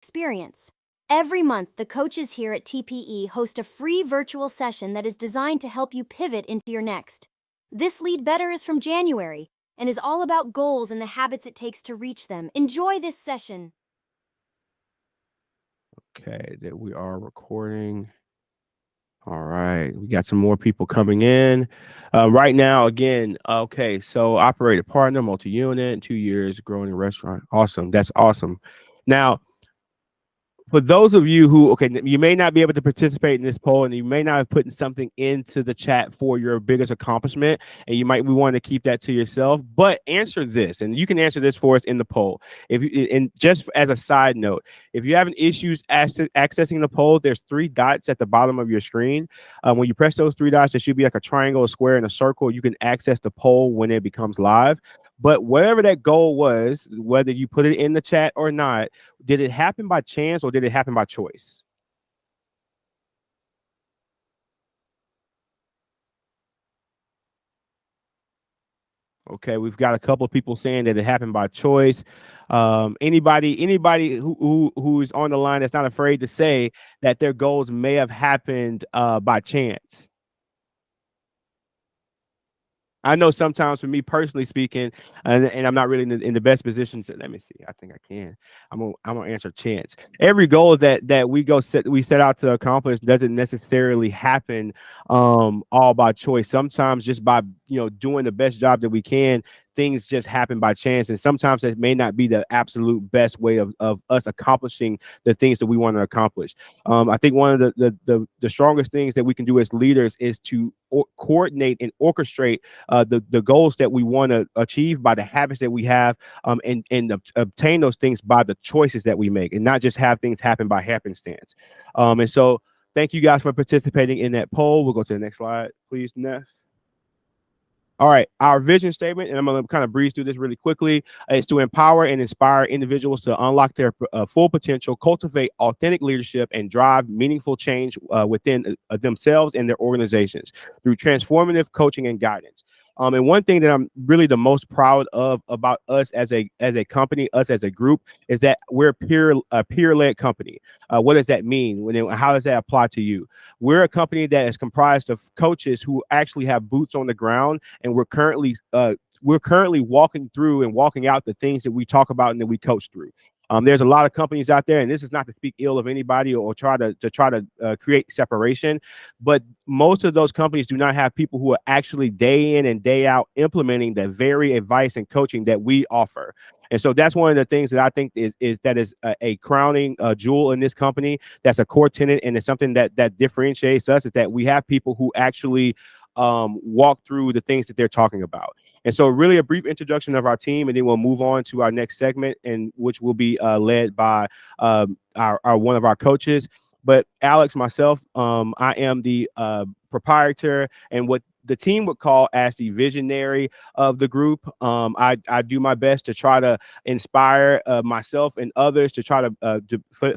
experience. Every month, the coaches here at TPE host a free virtual session that is designed to help you pivot into your next. This Lead Better is from January and is all about goals and the habits it takes to reach them. Enjoy this session. Okay, that we are recording. All right, we got some more people coming in right now. Again, okay, so operated partner, multi-unit, 2 years, growing a restaurant. Awesome, that's awesome. Now, for those of you who, okay, you may not be able to participate in this poll, and you may not have put something into the chat for your biggest accomplishment, and you might want to keep that to yourself. But answer this, and you can answer this for us in the poll. If you, and just as a side note, if you're having issues accessing the poll, there's 3 dots at the bottom of your screen. When you press those 3 dots, there should be like a triangle, a square, and a circle. You can access the poll when it becomes live. But whatever that goal was, whether you put it in the chat or not, did it happen by chance or did it happen by choice? Okay, we've got a couple of people saying that it happened by choice. Anybody who is on the line that's not afraid to say that their goals may have happened by chance? I know sometimes for me personally speaking, and I'm not really in the best position to, let me see. I think I can. I'm gonna answer chance. Every goal that we set out to accomplish doesn't necessarily happen all by choice. Sometimes just by doing the best job that we can, things just happen by chance. And sometimes it may not be the absolute best way of us accomplishing the things that we want to accomplish. I think one of the strongest things that we can do as leaders is to coordinate and orchestrate the goals that we want to achieve by the habits that we have, and obtain those things by the choices that we make, and not just have things happen by happenstance. And so thank you guys for participating in that poll. We'll go to the next slide, please, Neff. All right, our vision statement, and I'm going to kind of breeze through this really quickly, is to empower and inspire individuals to unlock their full potential, cultivate authentic leadership, and drive meaningful change within themselves and their organizations through transformative coaching and guidance. And one thing that I'm really the most proud of about us as a company, us as a group, is that we're a peer-led company. What does that mean? How does that apply to you? We're a company that is comprised of coaches who actually have boots on the ground, and we're currently walking through and walking out the things that we talk about and that we coach through. There's a lot of companies out there, and this is not to speak ill of anybody or try to create separation, but most of those companies do not have people who are actually day in and day out implementing the very advice and coaching that we offer. And so that's one of the things that I think is a crowning jewel in this company. That's a core tenet, and it's something that differentiates us, is that we have people who actually walk through the things that they're talking about. And so really a brief introduction of our team, and then we'll move on to our next segment, and which will be led by our one of our coaches. But Alex, myself, I am the proprietor and what the team would call as the visionary of the group. I do my best to try to inspire myself and others to try to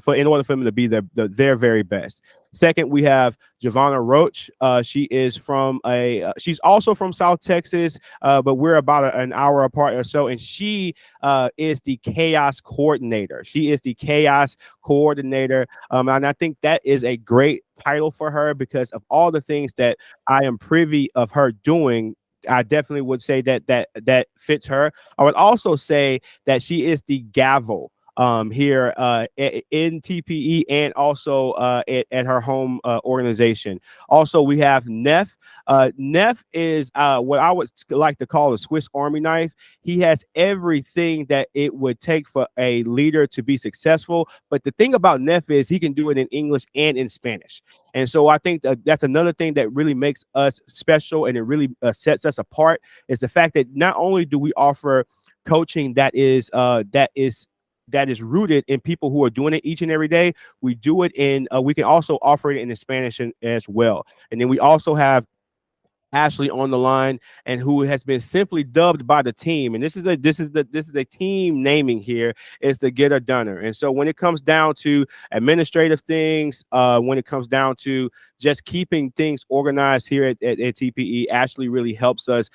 in order for them to be their very best. Second, we have Javonna Roach. She's also from South Texas, but we're about an hour apart or so, and she is the chaos coordinator. She is the chaos coordinator, and I think that is a great title for her because of all the things that I am privy of her doing. I definitely would say that fits her. I would also say that she is the gavel here in TPE, and also at her home organization. Also, we have Neff. Neff is what I would like to call a Swiss Army knife. He has everything that it would take for a leader to be successful. But the thing about Neff is he can do it in English and in Spanish. And so I think that's another thing that really makes us special, and it really sets us apart, is the fact that not only do we offer coaching that is rooted in people who are doing it each and every day. We do it we can also offer it in Spanish as well. And then we also have Ashley on the line, and who has been simply dubbed by the team. And this is a team naming here, is the Getter Doner. And so when it comes down to administrative things, when it comes down to just keeping things organized here at TPE, Ashley really helps us,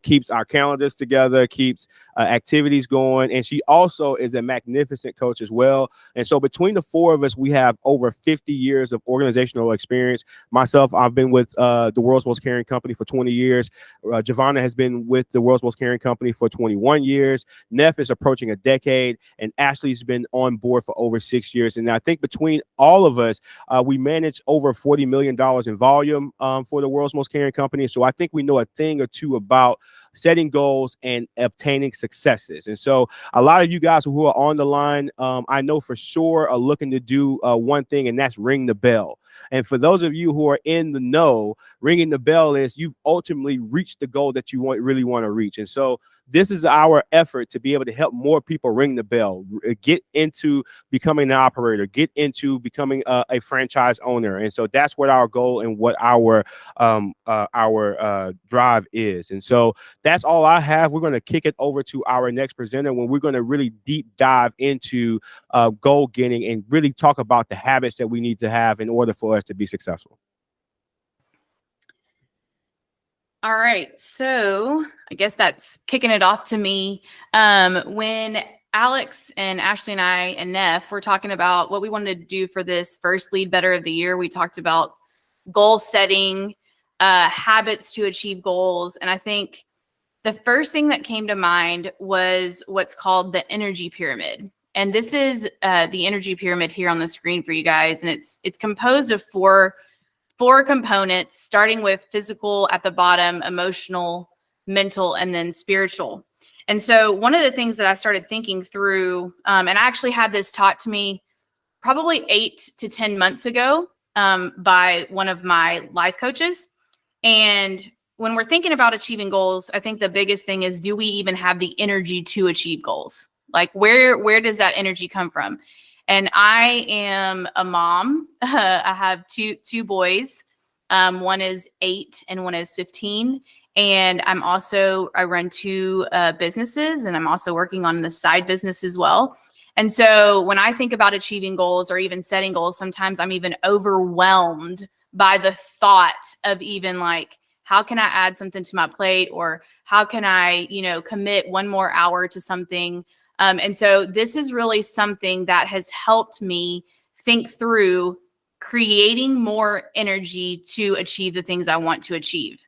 keeps our calendars together, keeps activities going, and she also is a magnificent coach as well. And so between the four of us, we have over 50 years of organizational experience. Myself, I've been with the World's Most Caring Company for 20 years. Javonna has been with the World's Most Caring Company for 21 years. Neff is approaching a decade, and Ashley's been on board for over 6 years. And I think between all of us, we manage over $40 million in volume for the World's Most Caring Company. So I think we know a thing or two about setting goals and obtaining successes. And so a lot of you guys who are on the line, I know for sure are looking to do one thing, and that's ring the bell. And for those of you who are in the know, ringing the bell is you've ultimately reached the goal that you really want to reach. And so this is our effort to be able to help more people ring the bell, get into becoming an operator, get into becoming a franchise owner. And so that's what our goal and what our drive is. And so that's all I have. We're going to kick it over to our next presenter when we're going to really deep dive into goal getting and really talk about the habits that we need to have in order for us to be successful. All right, so I guess that's kicking it off to me. When Alex and Ashley and I and Neff were talking about what we wanted to do for this first Lead Better of the Year, we talked about goal setting, habits to achieve goals. And I think the first thing that came to mind was what's called the energy pyramid. And this is the energy pyramid here on the screen for you guys. And it's composed of four components, starting with physical at the bottom, emotional, mental, and then spiritual. And so one of the things that I started thinking through, and I actually had this taught to me probably 8 to 10 months ago by one of my life coaches. And when we're thinking about achieving goals, I think the biggest thing is, do we even have the energy to achieve goals? Like where does that energy come from? And I am a mom. I have two boys. One is 8 and one is 15. And I run 2 businesses, and I'm also working on the side business as well. And so when I think about achieving goals or even setting goals, sometimes I'm even overwhelmed by the thought of even like, how can I add something to my plate? Or how can I, commit 1 more hour to something? And so this is really something that has helped me think through creating more energy to achieve the things I want to achieve.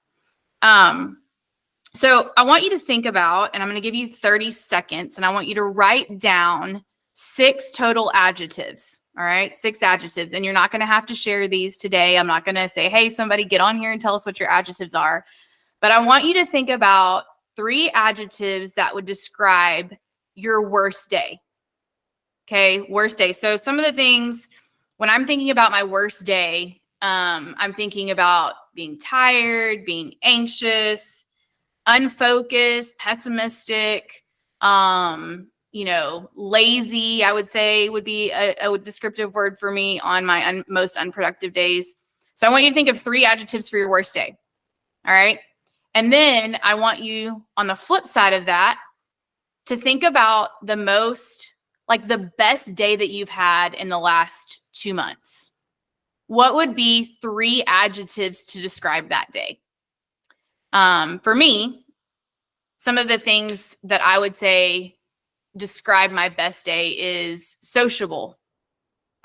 So I want you to think about, and I'm going to give you 30 seconds, and I want you to write down 6 total adjectives. All right, 6 adjectives. And you're not going to have to share these today. I'm not going to say, hey, somebody get on here and tell us what your adjectives are. But I want you to think about 3 adjectives that would describe your worst day. Okay, worst day. So some of the things, when I'm thinking about my worst day, I'm thinking about being tired, being anxious, unfocused, pessimistic, lazy, I would say would be a descriptive word for me on my most unproductive days. So I want you to think of 3 adjectives for your worst day. All right. And then I want you, on the flip side of that, to think about the best day that you've had in the last 2 months. What would be 3 adjectives to describe that day? For me, some of the things that I would say describe my best day is sociable.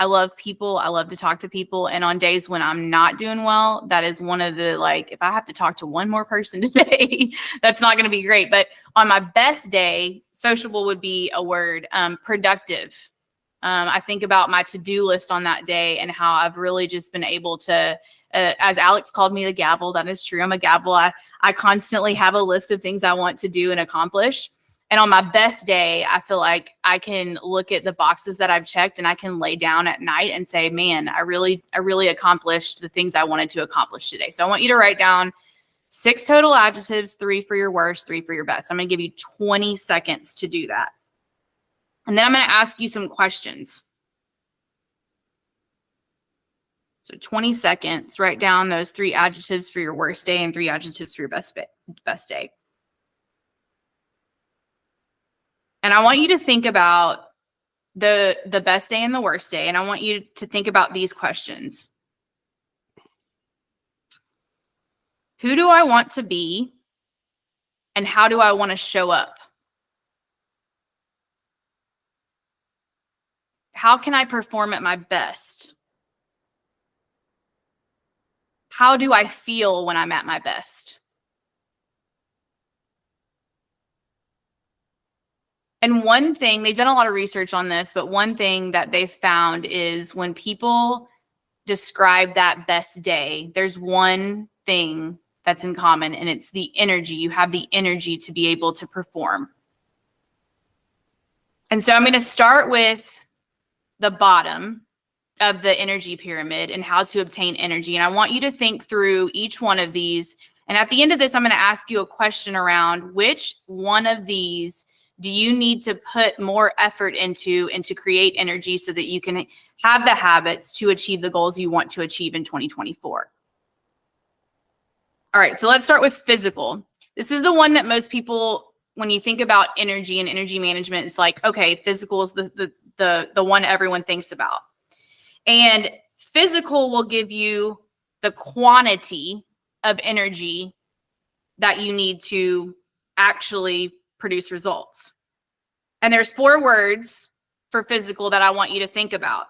I love people. I love to talk to people. And on days when I'm not doing well, that is one of the, if I have to talk to one more person today, that's not going to be great. But on my best day, sociable would be a word. Productive. I think about my to-do list on that day and how I've really just been able to, as Alex called me, the gavel. That is true. I'm a gavel. I constantly have a list of things I want to do and accomplish. And on my best day, I feel like I can look at the boxes that I've checked and I can lay down at night and say, man, I really accomplished the things I wanted to accomplish today. So I want you to write down 6 total adjectives, 3 for your worst, 3 for your best. I'm going to give you 20 seconds to do that. And then I'm going to ask you some questions. So 20 seconds, write down those 3 adjectives for your worst day and 3 adjectives for your best day. And I want you to think about the best day and the worst day. And I want you to think about these questions. Who do I want to be? And how do I want to show up? How can I perform at my best? How do I feel when I'm at my best? And one thing, they've done a lot of research on this, but one thing that they've found is when people describe that best day, there's one thing that's in common, and it's the energy. You have the energy to be able to perform. And so I'm going to start with the bottom of the energy pyramid and how to obtain energy. And I want you to think through each one of these. And at the end of this, I'm going to ask you a question around which one of these do you need to put more effort into and to create energy so that you can have the habits to achieve the goals you want to achieve in 2024. All right, so let's start with physical. This is the one that most people, when you think about energy and energy management, it's like, okay, physical is the one everyone thinks about. And physical will give you the quantity of energy that you need to actually produce results. And there's 4 words for physical that I want you to think about: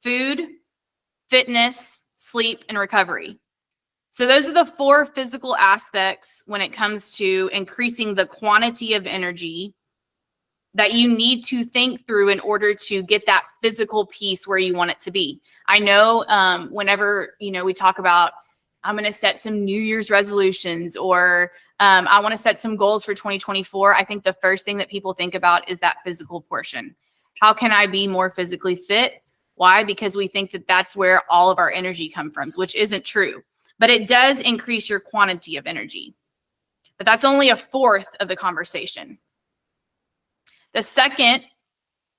food, fitness, sleep, and recovery. So those are the 4 physical aspects when it comes to increasing the quantity of energy that you need to think through in order to get that physical piece where you want it to be. I know whenever, we talk about, I'm going to set some New Year's resolutions, or I want to set some goals for 2024. I think the first thing that people think about is that physical portion. How can I be more physically fit? Why? Because we think that that's where all of our energy comes from, which isn't true. But it does increase your quantity of energy. But that's only a fourth of the conversation. The second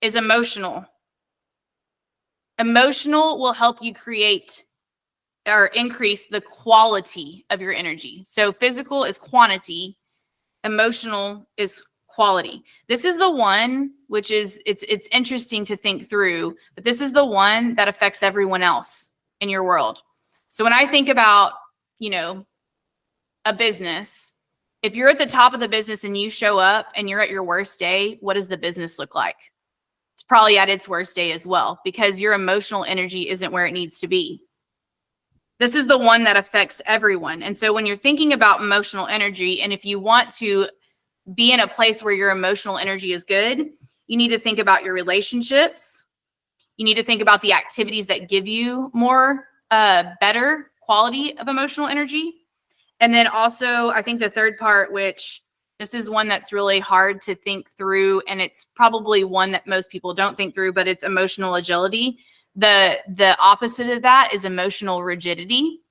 is emotional. Emotional will help you create or increase the quality of your energy. So physical is quantity, emotional is quality. This is the one which is it's interesting to think through, but this is the one that affects everyone else in your world. So when I think about, a business, if you're at the top of the business and you show up and you're at your worst day, what does the business look like? It's probably at its worst day as well, because your emotional energy isn't where it needs to be. This is the one that affects everyone. And so when you're thinking about emotional energy, and if you want to be in a place where your emotional energy is good, you need to think about your relationships. You need to think about the activities that give you more, better quality of emotional energy. And then also, I think the third part, which this is one that's really hard to think through, and it's probably one that most people don't think through, but it's emotional agility. The opposite of that is emotional rigidity.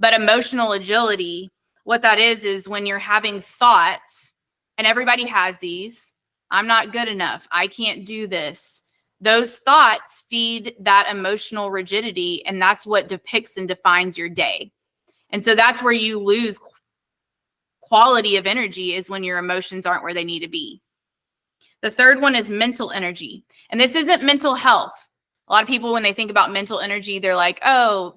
But emotional agility, what that is when you're having thoughts, and everybody has these: I'm not good enough, I can't do this. Those thoughts feed that emotional rigidity, and that's what depicts and defines your day. And so that's where you lose quality of energy, is when your emotions aren't where they need to be. The third one is mental energy. And this isn't mental health. A lot of people, when they think about mental energy, they're like, oh,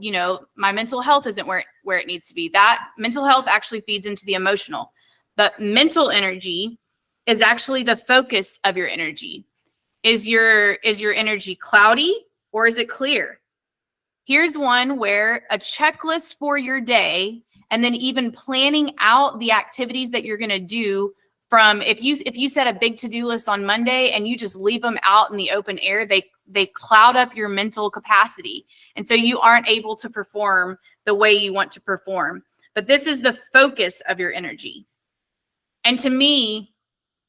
my mental health isn't where it needs to be. That mental health actually feeds into the emotional. But mental energy is actually the focus of your energy. Is your energy cloudy, or is it clear? Here's one where a checklist for your day, and then even planning out the activities that you're going to do. From if you set a big to-do list on Monday and you just leave them out in the open air, they cloud up your mental capacity. And so you aren't able to perform the way you want to perform. But this is the focus of your energy. And to me,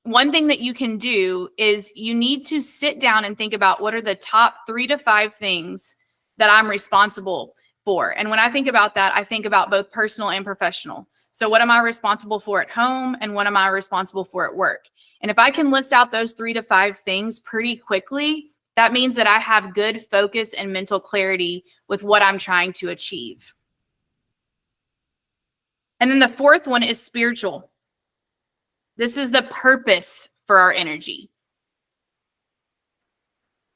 one thing that you can do is you need to sit down and think about, what are the top 3 to 5 things that I'm responsible for? And when I think about that, I think about both personal and professional. So what am I responsible for at home, and what am I responsible for at work? And if I can list out those 3 to 5 things pretty quickly, That means that I have good focus and mental clarity with what I'm trying to achieve. And then the fourth one is spiritual. This is the purpose for our energy.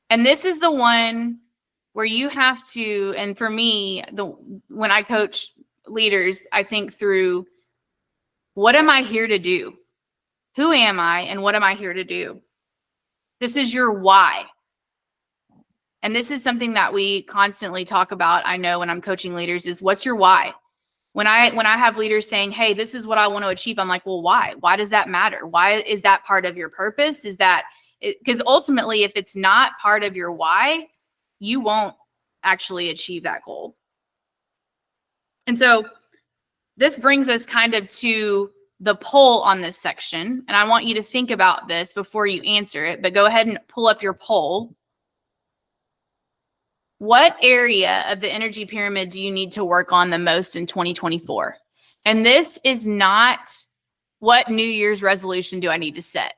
And this is the one where you have to, and for me, when I coach leaders, I think through, what am I here to do? Who am I and what am I here to do? This is your why. And this is something that we constantly talk about. I know when I'm coaching leaders is, what's your why? When I have leaders saying, hey, this is what I want to achieve, I'm like, well, why? Why does that matter? Why is that part of your purpose? Is that because ultimately, if it's not part of your why, you won't actually achieve that goal. And so this brings us kind of to the poll on this section. And I want you to think about this before you answer it, but go ahead and pull up your poll. What area of the energy pyramid do you need to work on the most in 2024? And this is not what New Year's resolution do I need to set.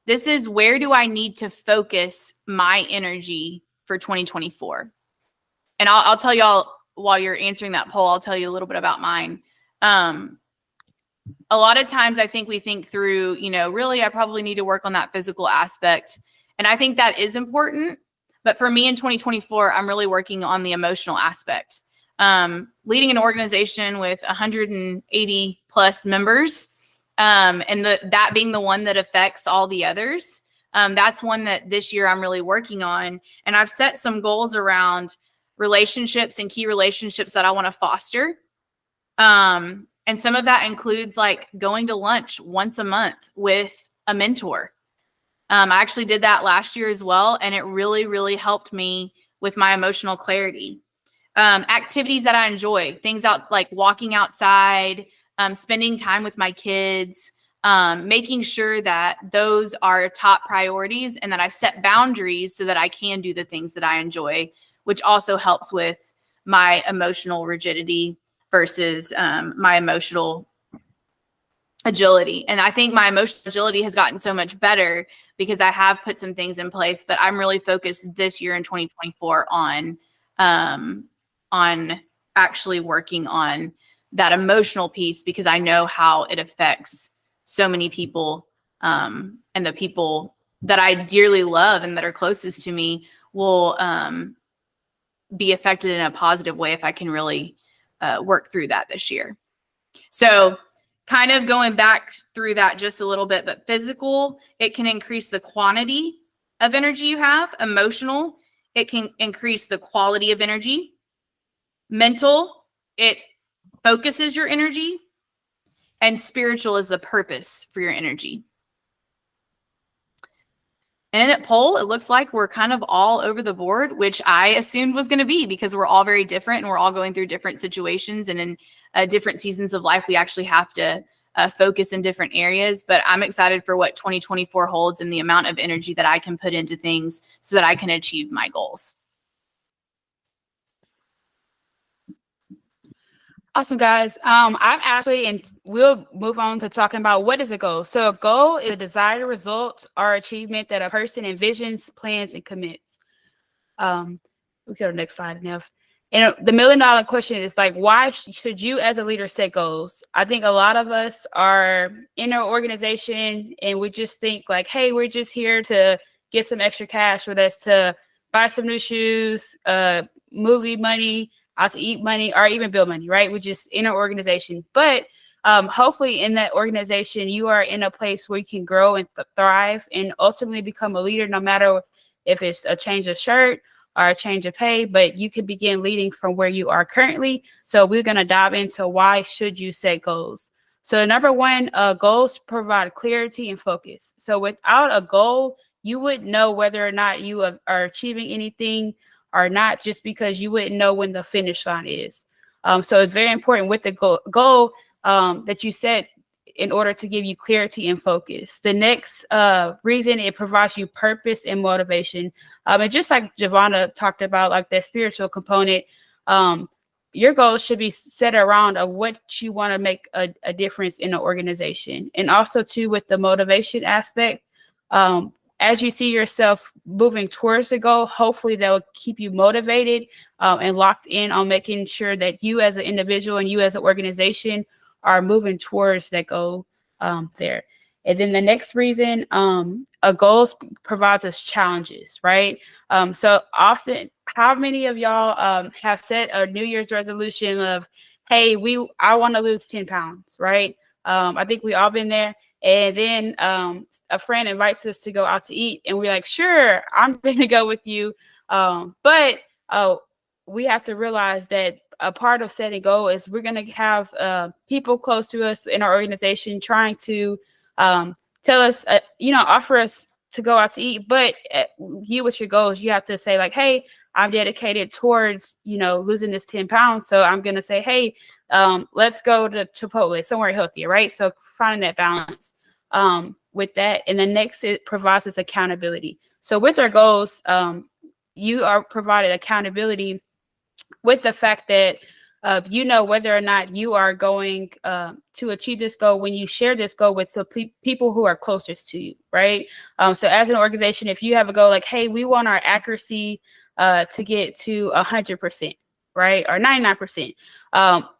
This is, where do I need to focus my energy for 2024? And I'll tell y'all, while you're answering that poll, I'll tell you a little bit about mine. A lot of times I think we think through, really, I probably need to work on that physical aspect. And I think that is important. But for me in 2024, I'm really working on the emotional aspect. Leading an organization with 180 plus members, and that being the one that affects all the others. That's one that this year I'm really working on. And I've set some goals around relationships and key relationships that I want to foster. And some of that includes like going to lunch once a month with a mentor. I actually did that last year as well, and it really, really helped me with my emotional clarity. Activities that I enjoy, things out like walking outside, spending time with my kids, making sure that those are top priorities and that I set boundaries so that I can do the things that I enjoy, which also helps with my emotional rigidity versus my emotional agility. And I think my emotional agility has gotten so much better because I have put some things in place, but I'm really focused this year in 2024 on actually working on that emotional piece, because I know how it affects so many people, and the people that I dearly love and that are closest to me will be affected in a positive way if I can really work through that this year. So kind of going back through that just a little bit, but physical, it can increase the quantity of energy you have. Emotional, it can increase the quality of energy. Mental, it focuses your energy. And spiritual is the purpose for your energy. And in that poll, it looks like we're kind of all over the board, which I assumed was going to be, because we're all very different and we're all going through different situations, and in different seasons of life, we actually have to focus in different areas. But I'm excited for what 2024 holds and the amount of energy that I can put into things so that I can achieve my goals. Awesome, guys. I'm Ashley, and we'll move on to talking about what is a goal. So a goal is a desired result or achievement that a person envisions, plans, and commits. We go to the next slide, Nev. And the $1 million question is like, why should you as a leader set goals? I think a lot of us are in our organization and we just think like, hey, we're just here to get some extra cash, whether that's to buy some new shoes, movie money, also eat money, or even bill money, right? We're just in an organization. But hopefully in that organization, you are in a place where you can grow and thrive and ultimately become a leader, no matter if it's a change of shirt or a change of pay, but you can begin leading from where you are currently. So we're going to dive into why should you set goals. So number one, goals provide clarity and focus. So without a goal, you wouldn't know whether or not you are achieving anything or not, just because you wouldn't know when the finish line is. So it's very important with the goal that you set in order to give you clarity and focus. The next reason, it provides you purpose and motivation. And just like Javonna talked about, like that spiritual component, your goals should be set around of what you want to make a difference in an organization. And also too, with the motivation aspect, as you see yourself moving towards the goal, hopefully that will keep you motivated and locked in on making sure that you as an individual and you as an organization are moving towards that goal there. And then the next reason, a goal provides us challenges, right? So often, how many of y'all have set a New Year's resolution of, hey, I want to lose 10 pounds, right? I think we all been there. And then a friend invites us to go out to eat, and we're like, sure, I'm going to go with you. But we have to realize that a part of setting a goal is we're going to have people close to us in our organization trying to tell us, offer us to go out to eat. But you with your goals, you have to say like, hey, I'm dedicated towards, losing this 10 pounds. So I'm going to say, hey, let's go to Chipotle, somewhere healthier, right? So finding that balance with that. And then next, it provides us accountability. So with our goals, you are provided accountability with the fact that whether or not you are going to achieve this goal when you share this goal with the people who are closest to you, right? So as an organization, if you have a goal like, hey, we want our accuracy to get to 100%, right? Or 99%.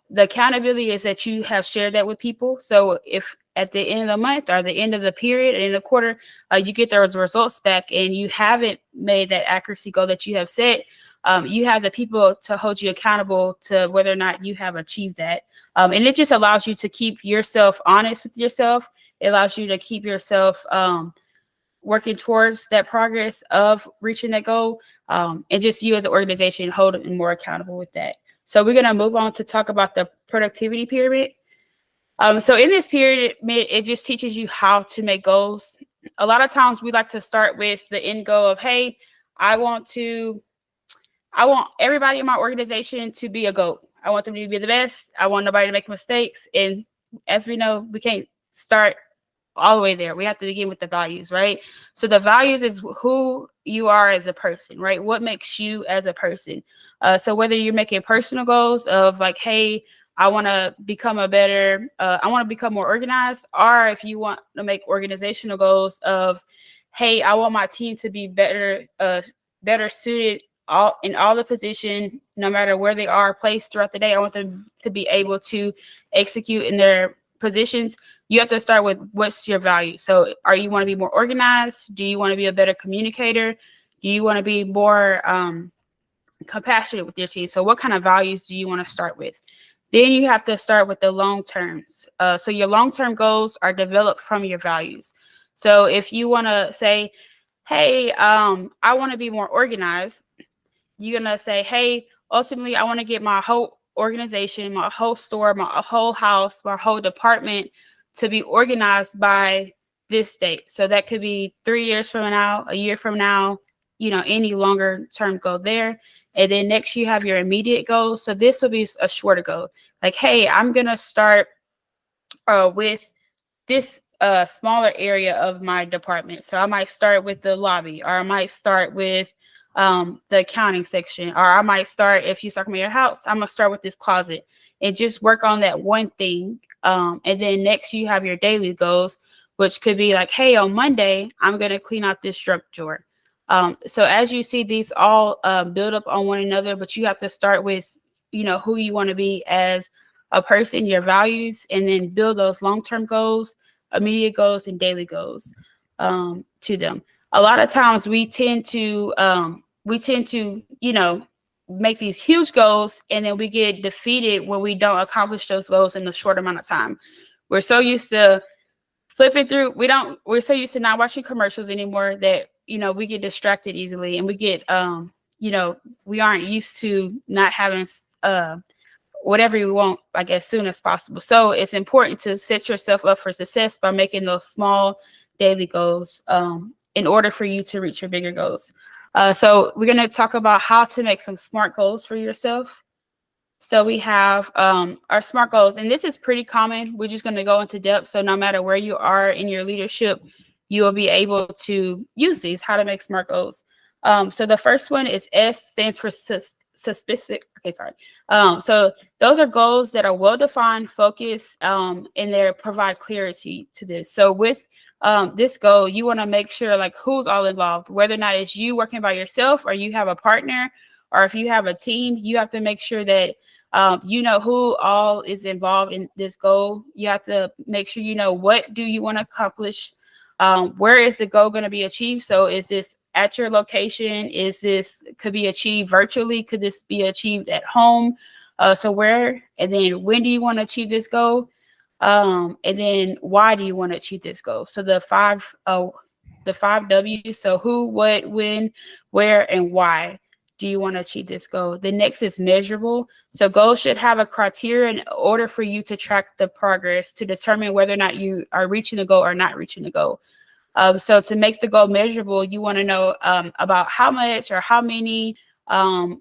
The accountability is that you have shared that with people. So if at the end of the month or the end of the period, in the quarter, you get those results back and you haven't made that accuracy goal that you have set, you have the people to hold you accountable to whether or not you have achieved that. And it just allows you to keep yourself honest with yourself. It allows you to keep yourself working towards that progress of reaching that goal. And just you as an organization holding more accountable with that. So we're going to move on to talk about the productivity pyramid. So in this period, it just teaches you how to make goals. A lot of times we like to start with the end goal of, hey, I want everybody in my organization to be a GOAT. I want them to be the best. I want nobody to make mistakes. And as we know, we can't start all the way there. We have to begin with the values, right? So the values is who you are as a person, right? What makes you as a person? So whether you're making personal goals of like, hey, I want to become I want to become more organized, or if you want to make organizational goals of, hey, I want my team to be better suited in all the position, no matter where they are placed throughout the day. I want them to be able to execute in their positions. You have to start with what's your value. So you want to be more organized? Do you want to be a better communicator? Do you want to be more compassionate with your team? So what kind of values do you want to start with? Then you have to start with the long terms. So your long-term goals are developed from your values. So if you want to say, hey, I want to be more organized, you're going to say, hey, ultimately, I want to get my whole organization, my whole store, my whole house, my whole department to be organized by this date. So that could be 3 years from now, a year from now, any longer term goal there. And then next you have your immediate goals. So this will be a shorter goal. Like, hey, I'm going to start with this smaller area of my department. So I might start with the lobby, or I might start with the accounting section, or I might start, if you're talking about your house, I'm going to start with this closet and just work on that one thing. And then next you have your daily goals, which could be like, hey, on Monday, I'm going to clean out this drug drawer. So as you see, these all build up on one another, but you have to start with, who you want to be as a person, your values, and then build those long-term goals, immediate goals, and daily goals to them. A lot of times we tend to, make these huge goals, and then we get defeated when we don't accomplish those goals in a short amount of time. We're so used to flipping through. We're so used to not watching commercials anymore that, we get distracted easily, and we get, we aren't used to not having whatever you want, like, as soon as possible. So it's important to set yourself up for success by making those small daily goals in order for you to reach your bigger goals. So we're going to talk about how to make some SMART goals for yourself. So we have our SMART goals, and this is pretty common. We're just going to go into depth. So no matter where you are in your leadership, you will be able to use these, how to make SMART goals. So the first one is S, stands for specific. Okay, sorry. So those are goals that are well-defined, focused, and they provide clarity to this. So with this goal, you want to make sure like who's all involved, whether or not it's you working by yourself or you have a partner, or if you have a team, you have to make sure that you know who all is involved in this goal. You have to make sure you know what do you want to accomplish. Where is the goal going to be achieved? So is this at your location? Is this could be achieved virtually? Could this be achieved at home? So where, and then when do you want to achieve this goal? And then why do you want to achieve this goal? So the five W's. So who, what, when, where, and why do you want to achieve this goal? The next is measurable. So goals should have a criteria in order for you to track the progress to determine whether or not you are reaching the goal or not reaching the goal. So to make the goal measurable, you want to know about how much or how many.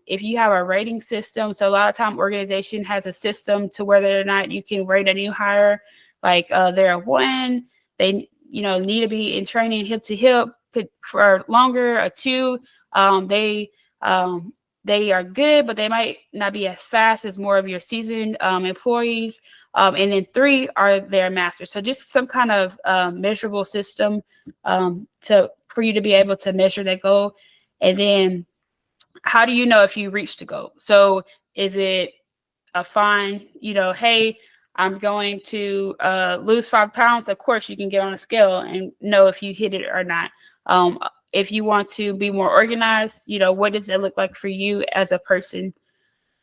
If you have a rating system, so a lot of time organization has a system to whether or not you can rate a new hire, like they're a 1, they need to be in training hip to hip for longer. A 2, they are good, but they might not be as fast as more of your seasoned employees. And then 3 are their masters. So just some kind of measurable system for you to be able to measure that goal. And then how do you know if you reached the goal? So is it a fine, hey, I'm going to lose 5 pounds? Of course, you can get on a scale and know if you hit it or not. If you want to be more organized, what does it look like for you as a person?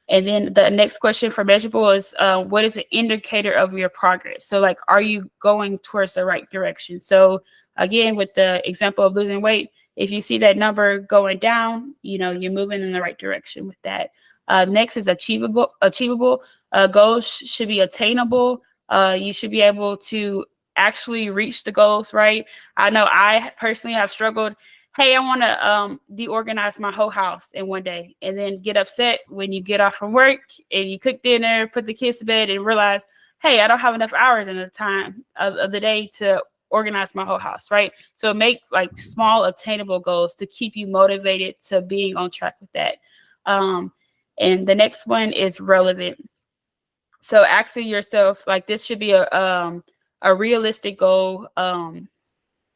And then the next question for measurable is what is an indicator of your progress? So like, are you going towards the right direction? So again, with the example of losing weight, if you see that number going down, you're moving in the right direction with that. Next is achievable. Goals should be attainable. You should be able to actually reach the goals, right? I know I personally have struggled. Hey, I want to deorganize my whole house in one day, and then get upset when you get off from work and you cook dinner, put the kids to bed, and realize, hey, I don't have enough hours in the time of the day to organize my whole house, right? So make like small attainable goals to keep you motivated to being on track with that. And the next one is relevant. So asking yourself, like, this should be a realistic goal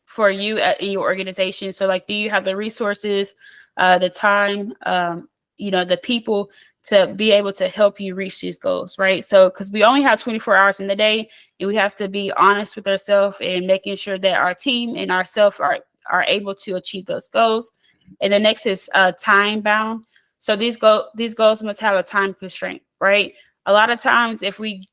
for you in your organization. So like, do you have the resources, the time, the people to be able to help you reach these goals, right? So because we only have 24 hours in the day, and we have to be honest with ourselves and making sure that our team and ourselves are able to achieve those goals. And the next is time bound. So these goals must have a time constraint, right? A lot of times if we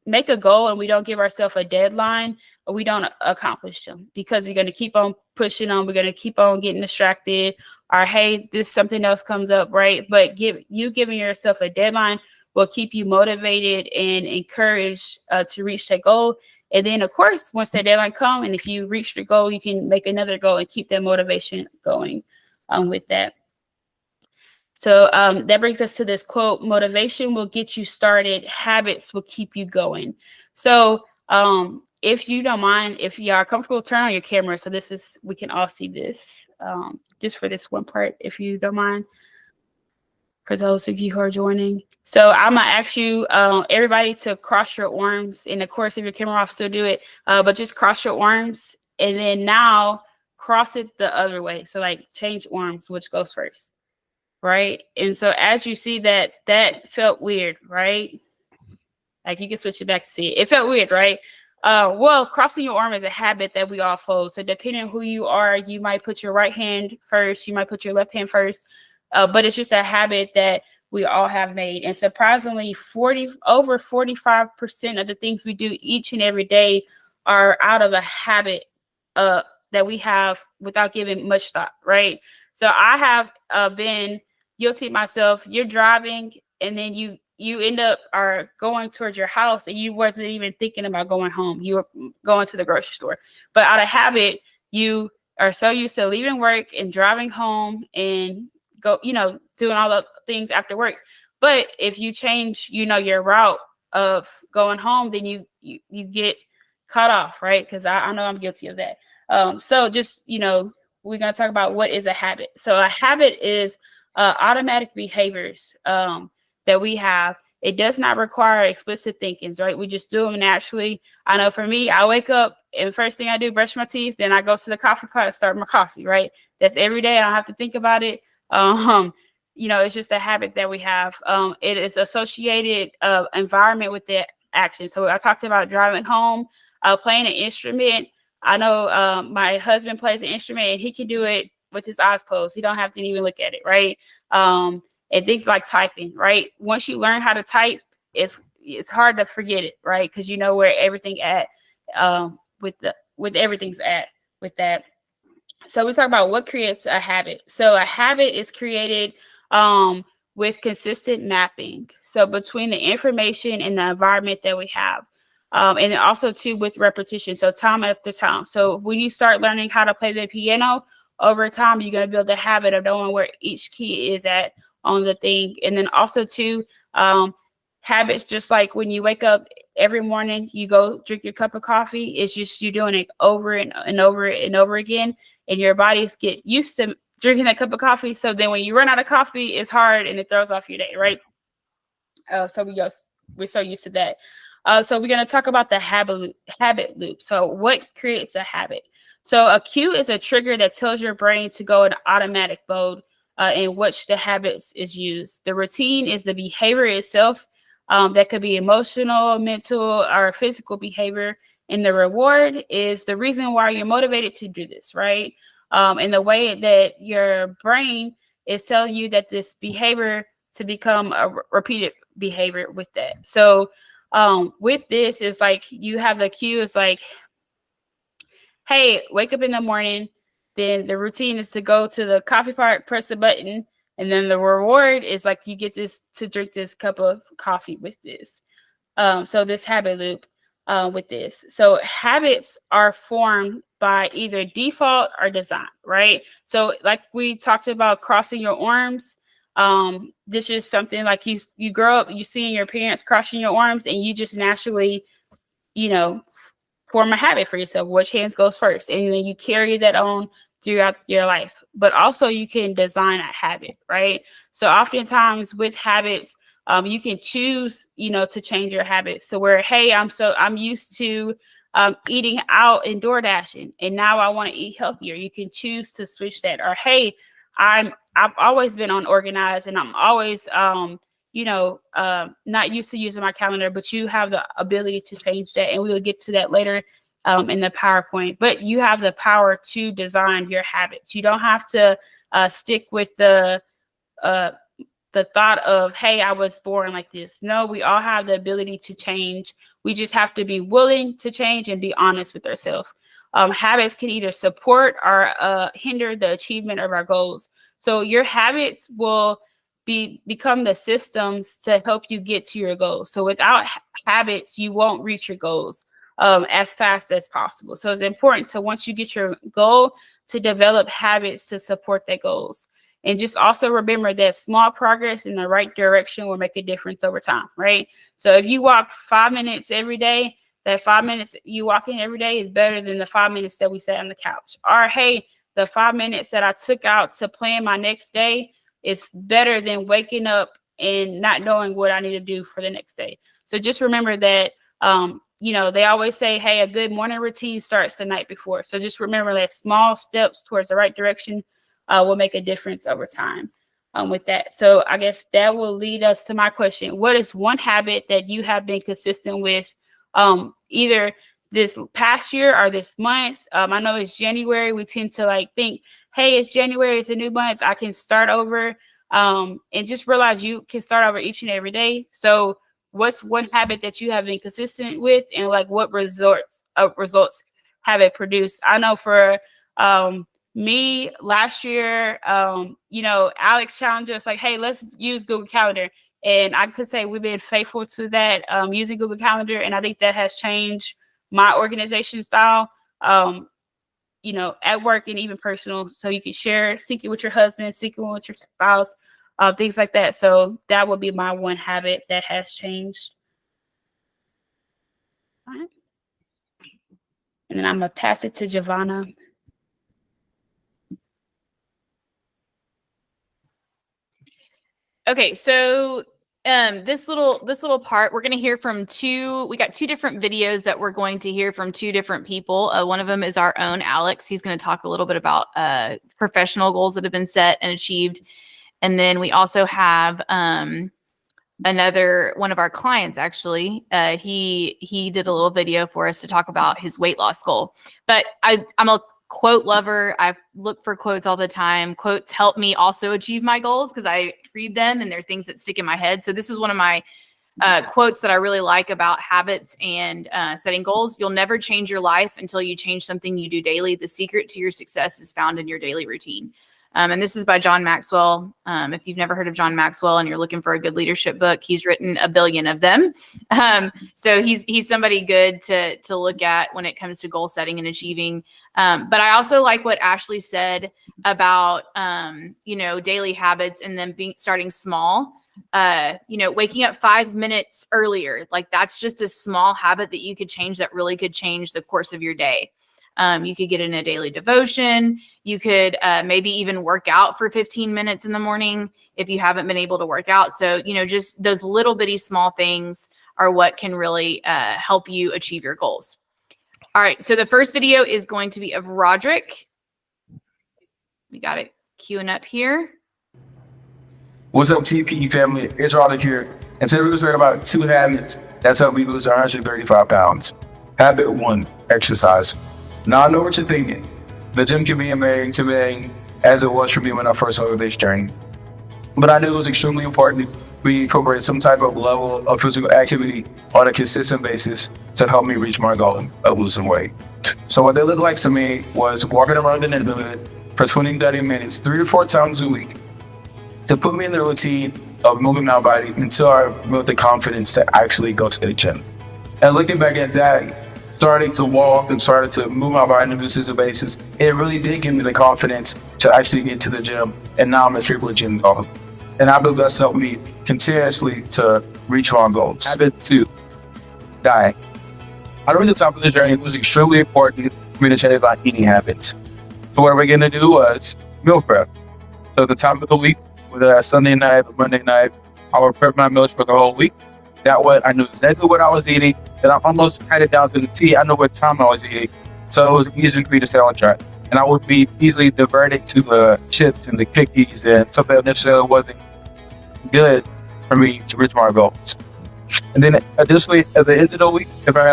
make a goal and we don't give ourselves a deadline, we don't accomplish them, because we're going to keep on pushing on. We're going to keep on getting distracted, or hey, this something else comes up, right? But giving yourself a deadline will keep you motivated and encouraged to reach that goal. And then, of course, once that deadline comes, and if you reach the goal, you can make another goal and keep that motivation going with that. So that brings us to this quote: motivation will get you started, habits will keep you going. So if you don't mind, if you are comfortable, turn on your camera. So we can all see this, just for this one part, if you don't mind, for those of you who are joining. So I'm gonna ask you, everybody, to cross your arms. And of course, if your camera off, still do it, but just cross your arms. And then now cross it the other way. So like change arms, which goes first. Right. And so as you see that felt weird, right? Like you can switch it back to see it. It felt weird, right? Well, crossing your arm is a habit that we all follow. So depending on who you are, you might put your right hand first, you might put your left hand first. But it's just a habit that we all have made. And surprisingly, over 45% of the things we do each and every day are out of a habit that we have without giving much thought, right? So I have been guilty myself. You're driving, and then you end up going towards your house, and you wasn't even thinking about going home. You were going to the grocery store. But out of habit, you are so used to leaving work and driving home and doing all the things after work. But if you change, your route of going home, then you get cut off, right? Because I know I'm guilty of that. So just, we're going to talk about what is a habit. So a habit is automatic behaviors that we have. It does not require explicit thinkings, right? We just do them naturally. I know for me, I wake up and first thing I do, brush my teeth, then I go to the coffee pot and start my coffee, right? That's every day. I don't have to think about it. It's just a habit that we have. It is associated environment with the action. So I talked about driving home, playing an instrument. I know my husband plays an instrument and he can do it with his eyes closed. He don't have to even look at it, right? And things like typing, right? Once you learn how to type, it's hard to forget it, right? Because you know where everything at with everything's at with that. So we talk about what creates a habit. So a habit is created with consistent mapping. So between the information and the environment that we have. And then also too with repetition. So time after time. So when you start learning how to play the piano, over time, you're going to build a habit of knowing where each key is at on the thing. And then also too, habits, just like when you wake up every morning, you go drink your cup of coffee. It's just you doing it over and over and over again. And your bodies get used to drinking that cup of coffee. So then when you run out of coffee, it's hard and it throws off your day, right? So we're so used to that. So we're going to talk about the habit loop. So what creates a habit? So a cue is a trigger that tells your brain to go in automatic mode in which the habits is used. The routine is the behavior itself that could be emotional, mental, or physical behavior. And the reward is the reason why you're motivated to do this, right? And the way that your brain is telling you that this behavior to become a repeated behavior with that. So with this is like you have the cue is like, hey, wake up in the morning. Then the routine is to go to the coffee pot, press the button, and then the reward is like you get this to drink this cup of coffee with this. So this habit loop with this. So habits are formed by either default or design, right? So like we talked about crossing your arms. This is something like you grow up, you see your parents crossing your arms, and you just naturally, form a habit for yourself. Which hands goes first, and then you carry that on throughout your life. But also you can design a habit, right? So oftentimes with habits, you can choose, to change your habits. So where, hey, I'm used to eating out and door dashing, and now I want to eat healthier. You can choose to switch that. Or hey, I've always been unorganized, and I'm always not used to using my calendar, but you have the ability to change that. And we will get to that later in the PowerPoint, but you have the power to design your habits. You don't have to stick with the thought of, hey, I was born like this. No, we all have the ability to change. We just have to be willing to change and be honest with ourselves. Habits can either support or hinder the achievement of our goals. So your habits will become the systems to help you get to your goals. So without habits, you won't reach your goals as fast as possible. So it's important to, once you get your goal, to develop habits to support that goals. And just also remember that small progress in the right direction will make a difference over time, right? So if you walk 5 minutes every day, that 5 minutes you walk in every day is better than the 5 minutes that we sat on the couch. Or hey, the 5 minutes that I took out to plan my next day is better than waking up and not knowing what I need to do for the next day. So just remember that, they always say, hey, a good morning routine starts the night before. So just remember that small steps towards the right direction will make a difference over time with that. So I guess that will lead us to my question. What is one habit that you have been consistent with either this past year or this month? I know it's January. We tend to think, hey, it's January, it's a new month, I can start over. And just realize you can start over each and every day. So what's one habit that you have been consistent with, and what results have it produced? I know for me last year, Alex challenged us hey, let's use Google Calendar. And I could say we've been faithful to that, using Google Calendar. And I think that has changed my organization style, at work and even personal. So you can share, sync it with your husband, sync it with your spouse, things like that. So that would be my one habit that has changed. All right. And then I'm going to pass it to Javonna. Okay, so this little part, we're going to hear from we got two different videos that we're going to hear from two different people. One of them is our own Alex. He's going to talk a little bit about professional goals that have been set and achieved. And then we also have another one of our clients, actually. He did a little video for us to talk about his weight loss goal. But I'm a quote lover. I look for quotes all the time. Quotes help me also achieve my goals because I read them and they're things that stick in my head. So this is one of my quotes that I really like about habits and setting goals. You'll never change your life until you change something you do daily. The secret to your success is found in your daily routine. And this is by John Maxwell. If you've never heard of John Maxwell and you're looking for a good leadership book, he's written a billion of them. So he's somebody good to look at when it comes to goal setting and achieving. But I also like what Ashley said about, daily habits and then starting small. Waking up 5 minutes earlier, like that's just a small habit that you could change that really could change the course of your day. You could get in a daily devotion. You could maybe even work out for 15 minutes in the morning if you haven't been able to work out. So, just those little bitty small things are what can really help you achieve your goals. All right. So the first video is going to be of Roderick. We got it queuing up here. What's up, TPE family? It's Roderick here. And today we're going to talk about 2 habits that's helped me lose 135 pounds. Habit 1, exercise. Now I know what you're thinking. The gym can be intimidating as it was for me when I first started this journey. But I knew it was extremely important to incorporate some type of level of physical activity on a consistent basis to help me reach my goal of losing weight. So what they looked like to me was walking around the neighborhood for 20-30 minutes, 3 to 4 times a week, to put me in the routine of moving my body until I built the confidence to actually go to the gym. And looking back at that, starting to walk and started to move my body on a consistent basis, it really did give me the confidence to actually get to the gym. And now I'm a frequent gym goer. And I believe that's helped me continuously to reach my goals. Habit 2, diet. I know at the top of the journey, it was extremely important for me to change my eating habits. So what we're gonna do was meal prep. So at the top of the week, whether that's Sunday night or Monday night, I would prep my meals for the whole week. That way I knew exactly what I was eating, and I almost had it down to the T. I know what time I was eating. So it was easy for me to stay on track. And I would be easily diverted to the chips and the cookies and something that necessarily wasn't good for me to reach my goals. And then additionally, at the end of the week, if I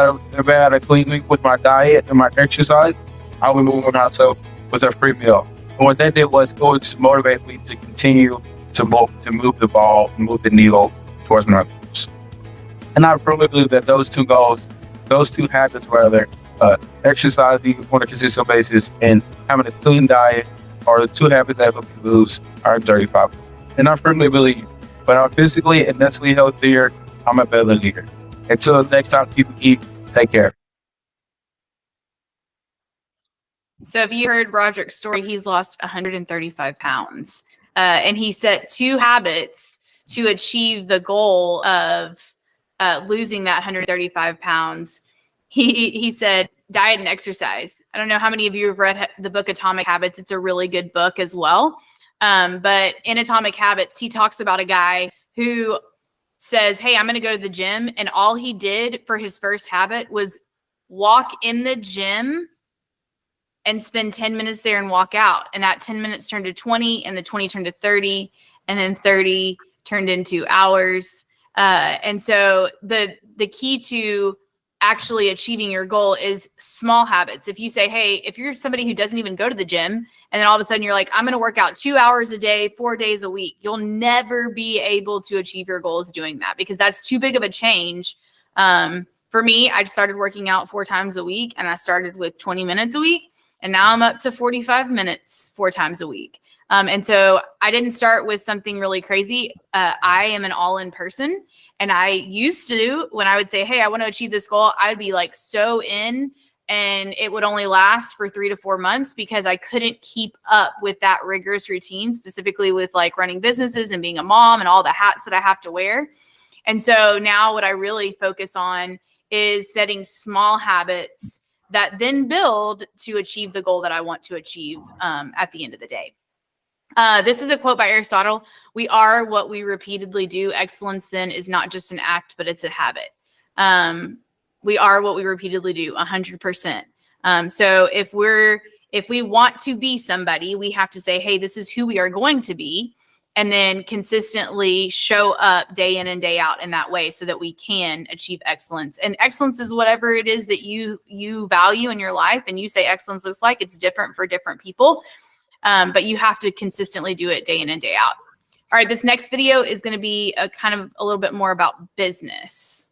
had a clean week with my diet and my exercise, I would move myself with a free meal. And what that did was it would motivate me to continue to move the ball, move the needle towards my goals. And I firmly believe that those two habits rather, exercising on a consistent basis and having a clean diet are the 2 habits that help you lose 135. And I firmly believe when I'm physically and mentally healthier, I'm a better leader. Until next time, TPE, take care. So if you heard Roderick's story, he's lost 135 pounds. And he set 2 habits to achieve the goal of losing that 135 pounds. He said diet and exercise. I don't know how many of you have read the book Atomic Habits. It's a really good book as well. But in Atomic Habits, he talks about a guy who says, hey, I'm going to go to the gym. And all he did for his first habit was walk in the gym and spend 10 minutes there and walk out. And that 10 minutes turned to 20, and the 20 turned to 30, and then 30 turned into hours. And so the key to actually achieving your goal is small habits. If you say, hey, if you're somebody who doesn't even go to the gym, and then all of a sudden you're like, I'm going to work out 2 hours a day, 4 days a week, you'll never be able to achieve your goals doing that, because that's too big of a change. For me, I started working out 4 times a week, and I started with 20 minutes a week. And now I'm up to 45 minutes 4 times a week. And so I didn't start with something really crazy. I am an all-in person. And I used to, when I would say, hey, I want to achieve this goal, I'd be like so in, and it would only last for 3 to 4 months because I couldn't keep up with that rigorous routine, specifically with like running businesses and being a mom and all the hats that I have to wear. And so now what I really focus on is setting small habits that then build to achieve the goal that I want to achieve at the end of the day. This is a quote by Aristotle. We are what we repeatedly do. Excellence then is not just an act, but it's a habit. We are what we repeatedly do, 100%. So if we want to be somebody, we have to say, hey, this is who we are going to be, and then consistently show up day in and day out in that way so that we can achieve excellence. And excellence is whatever it is that you value in your life, and you say excellence looks like. It's different for different people, but you have to consistently do it day in and day out. All right, this next video is going to be a kind of a little bit more about business.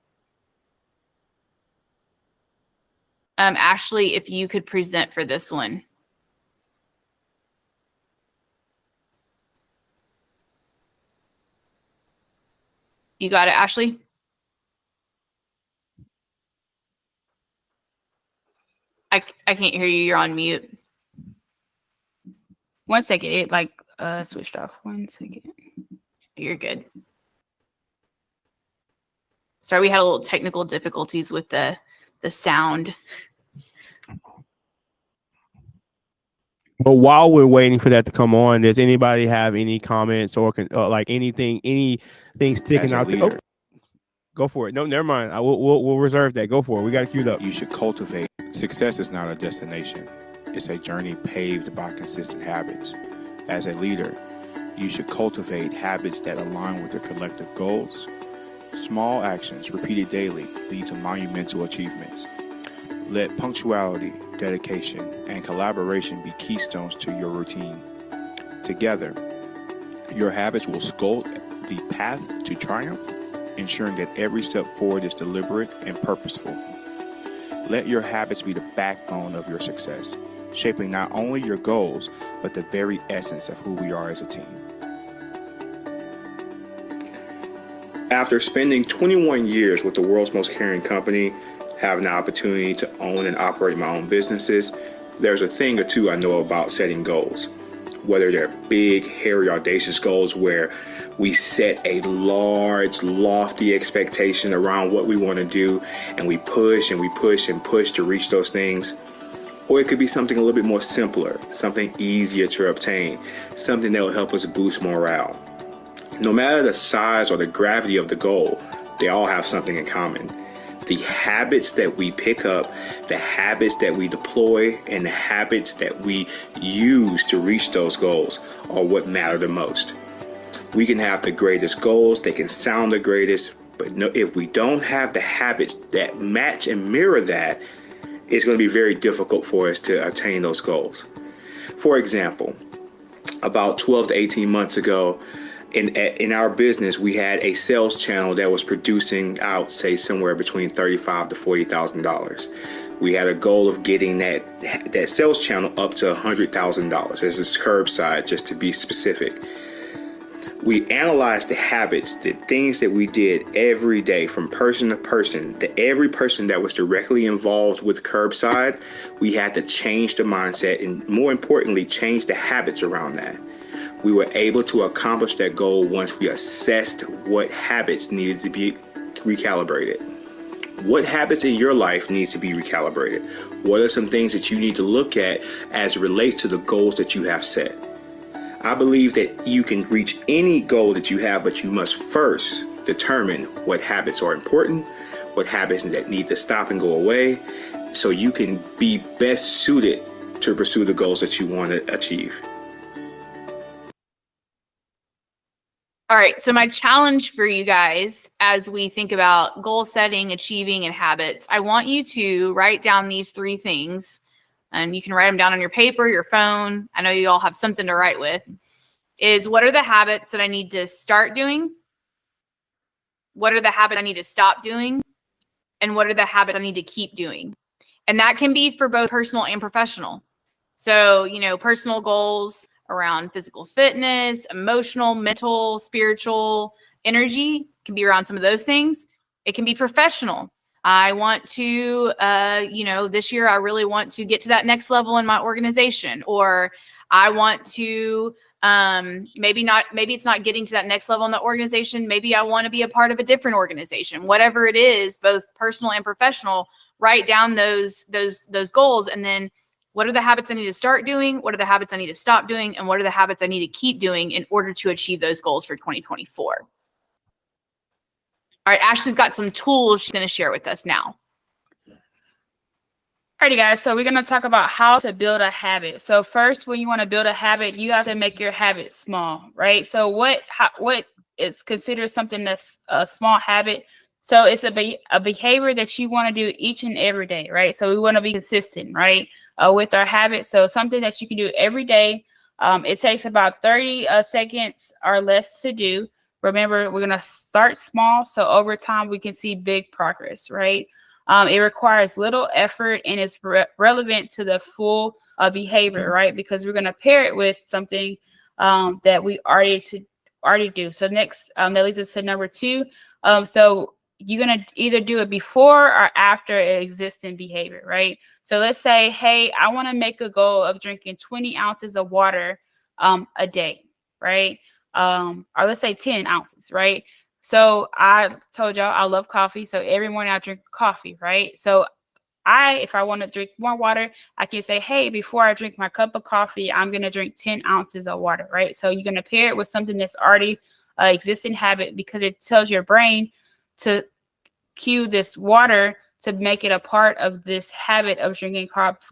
Ashley, if you could present for this one. You got it, Ashley? I can't hear you. You're on mute. 1 second. It like switched off. 1 second. You're good. Sorry, we had a little technical difficulties with the sound. But while we're waiting for that to come on, does anybody have any comments or like anything sticking out there? Oh, go for it. No, never mind. We'll reserve that. Go for it. We got it queued up. You should cultivate. Success is not a destination. It's a journey paved by consistent habits. As a leader, you should cultivate habits that align with your collective goals. Small actions repeated daily lead to monumental achievements. Let punctuality, dedication, and collaboration be keystones to your routine. Together, your habits will sculpt the path to triumph, ensuring that every step forward is deliberate and purposeful. Let your habits be the backbone of your success, shaping not only your goals, but the very essence of who we are as a team. After spending 21 years with the world's most caring company, having the opportunity to own and operate my own businesses, there's a thing or two I know about setting goals. Whether they're big, hairy, audacious goals where we set a large, lofty expectation around what we want to do, and we push and we push and push to reach those things. Or it could be something a little bit more simpler, something easier to obtain, something that will help us boost morale. No matter the size or the gravity of the goal, they all have something in common. The habits that we pick up, the habits that we deploy, and the habits that we use to reach those goals are what matter the most. We can have the greatest goals, they can sound the greatest, but if we don't have the habits that match and mirror that, it's going to be very difficult for us to attain those goals. For example, about 12 to 18 months ago, in our business, we had a sales channel that was producing out, say, somewhere between $35,000 to $40,000. We had a goal of getting that sales channel up to $100,000. This is curbside, just to be specific. We analyzed the habits, the things that we did every day from person to person, to every person that was directly involved with curbside. We had to change the mindset and, more importantly, change the habits around that. We were able to accomplish that goal once we assessed what habits needed to be recalibrated. What habits in your life needs to be recalibrated? What are some things that you need to look at as it relates to the goals that you have set? I believe that you can reach any goal that you have, but you must first determine what habits are important, what habits that need to stop and go away, so you can be best suited to pursue the goals that you want to achieve. All right, so my challenge for you guys as we think about goal setting, achieving, and habits, I want you to write down these 3 things, and you can write them down on your paper, your phone. I know you all have something to write with. Is what are the habits that I need to start doing? What are the habits I need to stop doing? And what are the habits I need to keep doing? And that can be for both personal and professional. So, personal goals around physical fitness, emotional, mental, spiritual, energy can be around some of those things. It can be professional. I want to, this year I really want to get to that next level in my organization, or I want to, maybe it's not getting to that next level in the organization. Maybe I want to be a part of a different organization. Whatever it is, both personal and professional, write down those goals, and then what are the habits I need to start doing? What are the habits I need to stop doing? And what are the habits I need to keep doing in order to achieve those goals for 2024? All right, Ashley's got some tools she's going to share with us now. Alrighty, guys. So we're going to talk about how to build a habit. So first, when you want to build a habit, you have to make your habit small, right? So what is considered something that's a small habit? So it's a behavior that you want to do each and every day, right? So we want to be consistent, right, with our habits. So something that you can do every day. It takes about 30 seconds or less to do. Remember, we're going to start small. So over time, we can see big progress, right? It requires little effort and it's relevant to the full behavior, right? Because we're going to pair it with something that we already do. So next, that leads us to number 2. So you're going to either do it before or after an existing behavior, right? So let's say, hey, I want to make a goal of drinking 20 ounces of water a day, right? Or let's say 10 ounces, right? So I told y'all I love coffee. So every morning I drink coffee, right? So if I want to drink more water, I can say, hey, before I drink my cup of coffee, I'm going to drink 10 ounces of water, right? So you're going to pair it with something that's already an existing habit because it tells your brain to cue this water to make it a part of this habit of drinking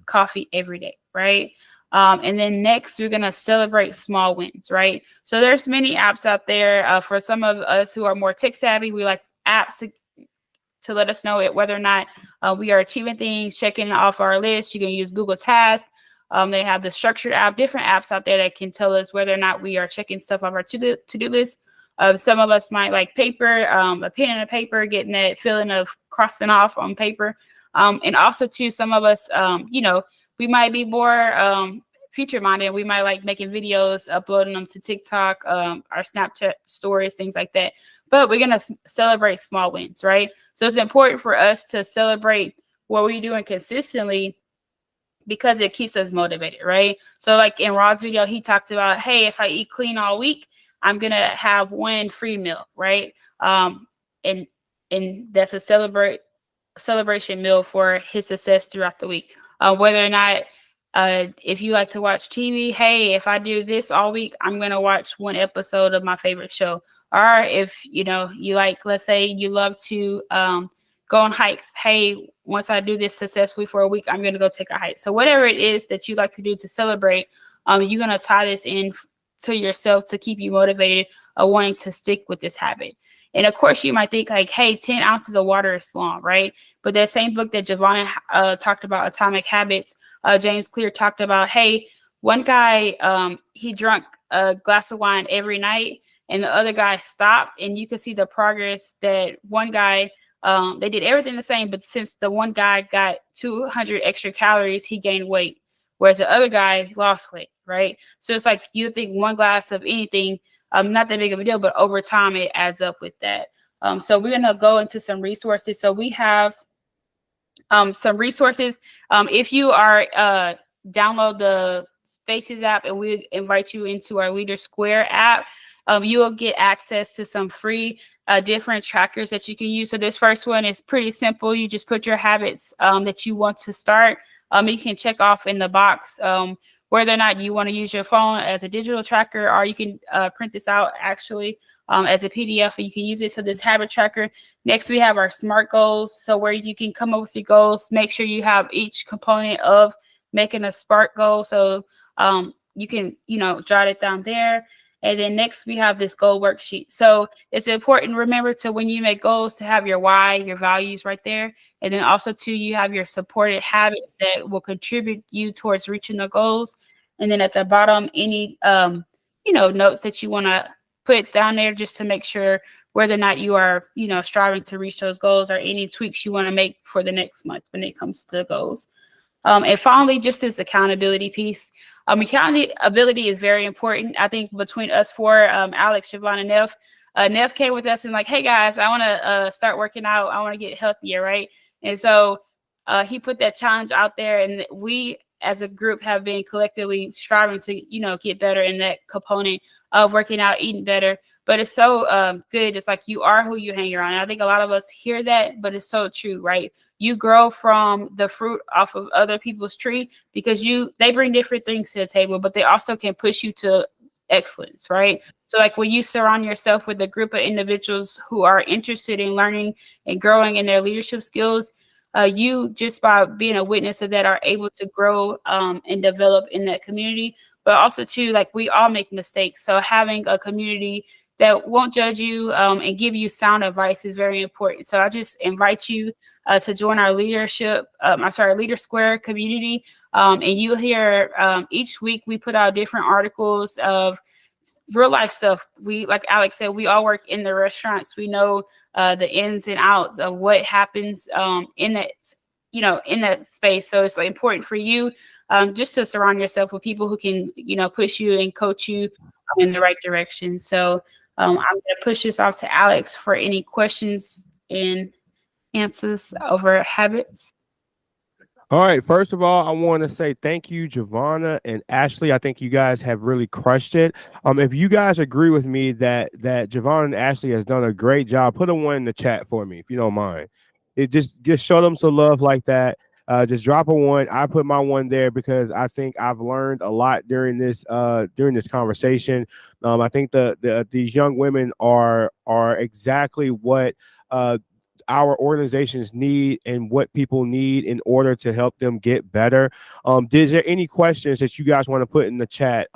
coffee every day, right? And then next, we're going to celebrate small wins, right? So there's many apps out there. For some of us who are more tech savvy, we like apps to let us know whether or not we are achieving things, checking off our list. You can use Google Tasks. They have the structured app, different apps out there that can tell us whether or not we are checking stuff off our to-do list. Some of us might like paper, a pen and a paper, getting that feeling of crossing off on paper. And also, too, some of us, we might be more future minded. We might like making videos, uploading them to TikTok, our Snapchat stories, things like that. But we're going to celebrate small wins, right? So it's important for us to celebrate what we're doing consistently because it keeps us motivated, right? So like in Rod's video, he talked about, hey, if I eat clean all week, I'm going to have one free meal, right? And that's a celebration meal for his success throughout the week. Whether or not, if you like to watch TV, hey, if I do this all week, I'm going to watch one episode of my favorite show. Or if, you like, let's say you love to go on hikes. Hey, once I do this successfully for a week, I'm going to go take a hike. So whatever it is that you like to do to celebrate, you're going to tie this in to yourself to keep you motivated, wanting to stick with this habit. And of course, you might think like, hey, 10 ounces of water is small, right? But that same book that Javonna talked about, Atomic Habits, James Clear talked about, hey, one guy, he drank a glass of wine every night and the other guy stopped. And you could see the progress that one guy, they did everything the same, but since the one guy got 200 extra calories, he gained weight, whereas the other guy lost weight, right? So it's like you think one glass of anything, not that big of a deal, but over time it adds up with that. So we're going to go into some resources. So we have some resources. If you are download the Spaces app, and we invite you into our Leader Square app, you will get access to some free different trackers that you can use. So this first one is pretty simple. You just put your habits that you want to start. You can check off in the box whether or not you want to use your phone as a digital tracker, or you can print this out actually as a PDF, and you can use it. So this habit tracker. Next, we have our SMART goals. So where you can come up with your goals, make sure you have each component of making a SMART goal. So you can, jot it down there. And then next we have this goal worksheet. So it's important, remember, to when you make goals, to have your why, your values right there. And then also too, you have your supported habits that will contribute you towards reaching the goals. And then at the bottom, any, notes that you want to put down there just to make sure whether or not you are, striving to reach those goals, or any tweaks you want to make for the next month when it comes to the goals. And finally, just this accountability piece. Accountability is very important. I think between us four, Alex, Javonna, and Neff came with us and like, hey guys, I want to start working out. I want to get healthier, right? And so he put that challenge out there, and we as a group have been collectively striving to, get better in that component of working out, eating better. But it's so good. It's like you are who you hang around. And I think a lot of us hear that, but it's so true, right? You grow from the fruit off of other people's tree because they bring different things to the table, but they also can push you to excellence, right? So like when you surround yourself with a group of individuals who are interested in learning and growing in their leadership skills, you just by being a witness of that are able to grow and develop in that community. But also too, like we all make mistakes. So having a community that won't judge you and give you sound advice is very important. So I just invite you to join our Leader Square community. And you'll hear each week we put out different articles of real life stuff. We, like Alex said, we all work in the restaurants. We know the ins and outs of what happens in that space. So it's like important for you just to surround yourself with people who can, push you and coach you in the right direction. So I'm going to push this off to Alex for any questions and answers over habits. All right. First of all, I want to say thank you, Javonna and Ashley. I think you guys have really crushed it. If you guys agree with me that Javonna and Ashley has done a great job, put a 1 in the chat for me, if you don't mind. It just show them some love like that. Just drop a 1. I put my 1 there because I think I've learned a lot during this conversation. I think these young women are exactly what our organizations need and what people need in order to help them get better. Is there any questions that you guys want to put in the chat?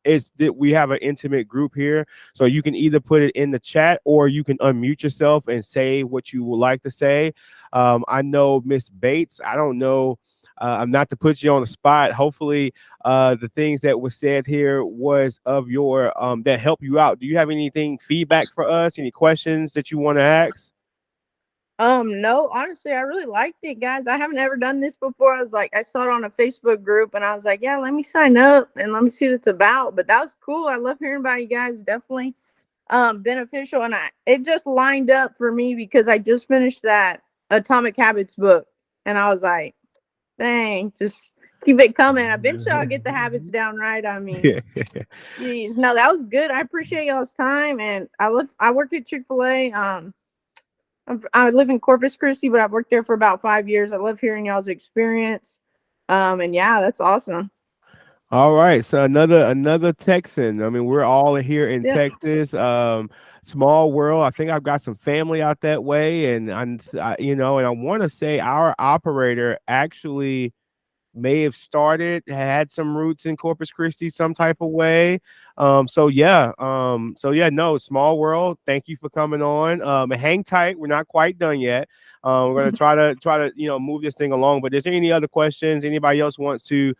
It's that we have an intimate group here, so you can either put it in the chat or you can unmute yourself and say what you would like to say. I know Miss Bates, I don't know, I'm not to put you on the spot. Hopefully the things that were said here was of your that help you out. Do you have anything feedback for us? Any questions that you want to ask? No, honestly, I really liked it, guys. I haven't ever done this before. I saw it on a Facebook group and I was like, yeah, let me sign up and let me see what it's about. But that was cool. I love hearing about you guys. Definitely beneficial. And it just lined up for me because I just finished that Atomic Habits book. And I was like, dang, just keep it coming. Eventually I'll get the habits down right. I mean, geez. No, that was good. I appreciate y'all's time. And I worked at Chick-fil-A. I live in Corpus Christi, but I've worked there for about 5 years. I love hearing y'all's experience. And yeah, that's awesome. All right. So another Texan. I mean, we're all here in Texas. Small world. I think I've got some family out that way. And I want to say our operator actually may have had some roots in Corpus Christi some type of way. No, small world. Thank you for coming on. Hang tight. We're not quite done yet. We're going to try to move this thing along, but is there any other questions? Anybody else wants to,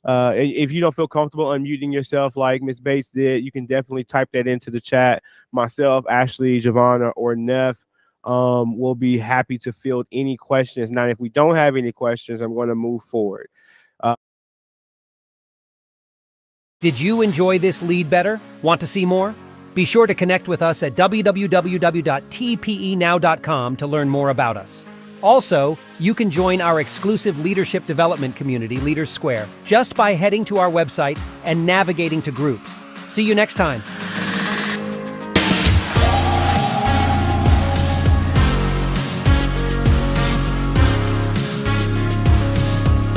if you don't feel comfortable unmuting yourself like Ms. Bates did, you can definitely type that into the chat. Myself, Ashley, Javonna, or Neff will be happy to field any questions. Now, if we don't have any questions, I'm going to move forward. Did you enjoy this Lead Better? Want to see more? Be sure to connect with us at www.tpenow.com to learn more about us. Also, you can join our exclusive leadership development community, Leaders Square, just by heading to our website and navigating to groups. See you next time.